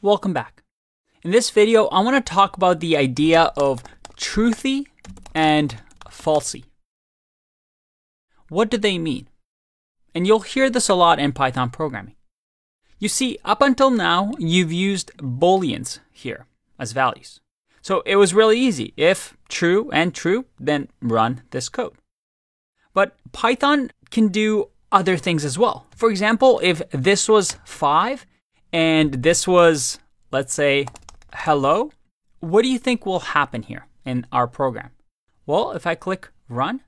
Welcome back. In this video, I want to talk about the idea of Truthy and Falsey. What do they mean? And you'll hear this a lot in Python programming. You see, up until now, you've used booleans here as values. So it was really easy. If true and true, then run this code. But Python can do other things as well. For example, if this was 5 and this was, let's say, hello, what do you think will happen here in our program? Well, if I click run,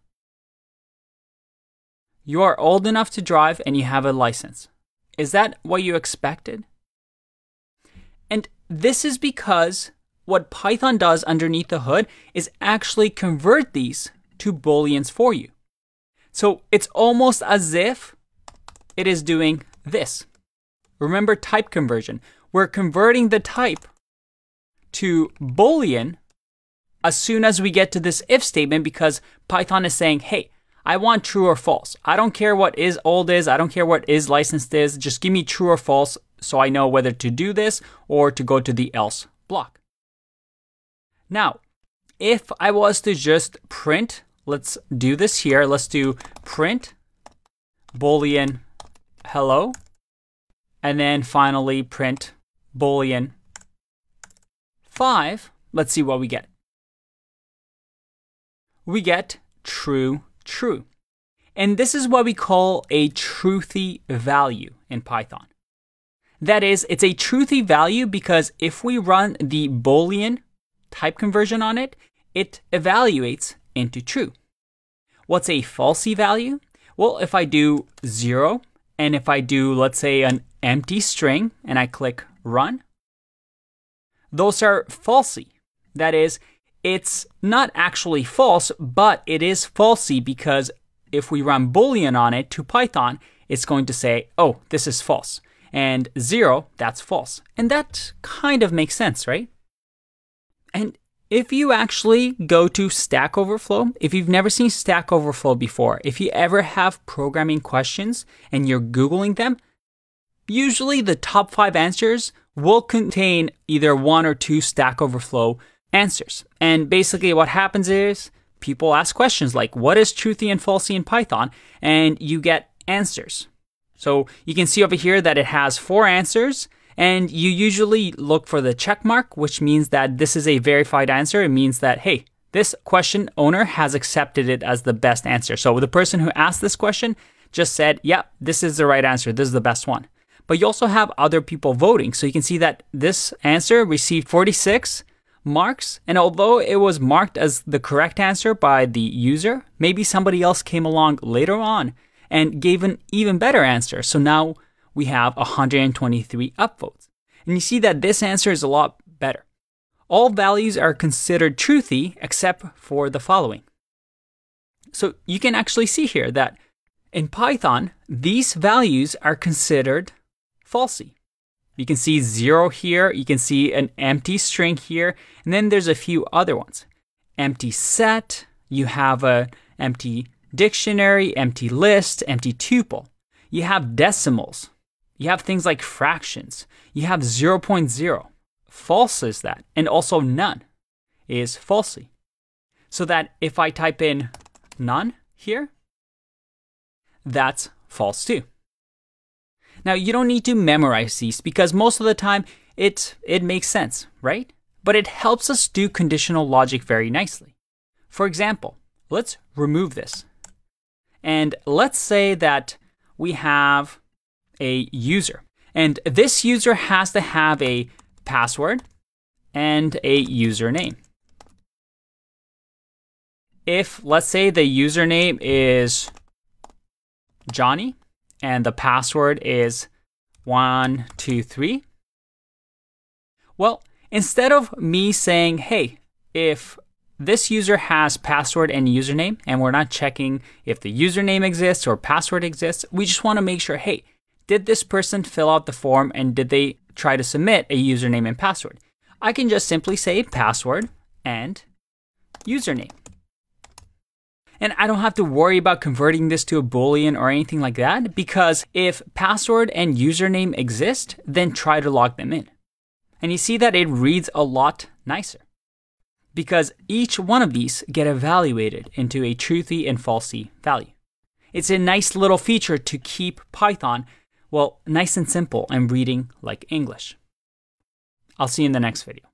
you are old enough to drive and you have a license. Is that what you expected? And this is because what Python does underneath the hood is actually convert these to booleans for you. So it's almost as if it is doing this. Remember type conversion. We're converting the type to boolean as soon as we get to this if statement because Python is saying, hey, I want true or false. I don't care what is old is. I don't care what is licensed is. Just give me true or false so I know whether to do this or to go to the else block. Now, if I was to just print, let's do this here. Let's do print boolean hello. And then finally print boolean 5. Let's see what we get. We get true, true. And this is what we call a truthy value in Python. That is, it's a truthy value because if we run the boolean type conversion on it, it evaluates into true. What's a falsy value? Well, if I do 0, and if I do, let's say, an empty string, and I click run, those are falsy. That is, it's not actually false, but it is falsy because if we run boolean on it to Python, it's going to say, oh, this is false. And 0, that's false. And that kind of makes sense, right? And if you actually go to Stack Overflow, if you've never seen Stack Overflow before, if you ever have programming questions and you're Googling them, usually the top 5 answers will contain either 1 or 2 Stack Overflow answers. And basically what happens is people ask questions like, what is truthy and falsy in Python? And you get answers. So you can see over here that it has 4 answers. And you usually look for the check mark, which means that this is a verified answer. It means that, hey, this question owner has accepted it as the best answer. So the person who asked this question just said, yeah, this is the right answer. This is the best one. But you also have other people voting. So you can see that this answer received 46 marks. And although it was marked as the correct answer by the user, maybe somebody else came along later on and gave an even better answer. So now we have 123 upvotes. And you see that this answer is a lot better. All values are considered truthy except for the following. So you can actually see here that in Python, these values are considered falsy. You can see 0 here, you can see an empty string here, and then there's a few other ones. Empty set, you have an empty dictionary, empty list, empty tuple. You have decimals. You have things like fractions. You have 0.0. False is that. And also none is falsy. So that if I type in none here, that's false too. Now you don't need to memorize these because most of the time it makes sense, right? But it helps us do conditional logic very nicely. For example, let's remove this. And let's say that we have a user. And this user has to have a password and a username. If, let's say, the username is Johnny and the password is 123, well, instead of me saying, hey, if this user has password and username, and we're not checking if the username exists or password exists, we just want to make sure, hey, did this person fill out the form and did they try to submit a username and password? I can just simply say password and username. And I don't have to worry about converting this to a Boolean or anything like that because if password and username exist, then try to log them in. And you see that it reads a lot nicer because each one of these get evaluated into a truthy and falsey value. It's a nice little feature to keep Python, well, nice and simple and reading like English. I'll see you in the next video.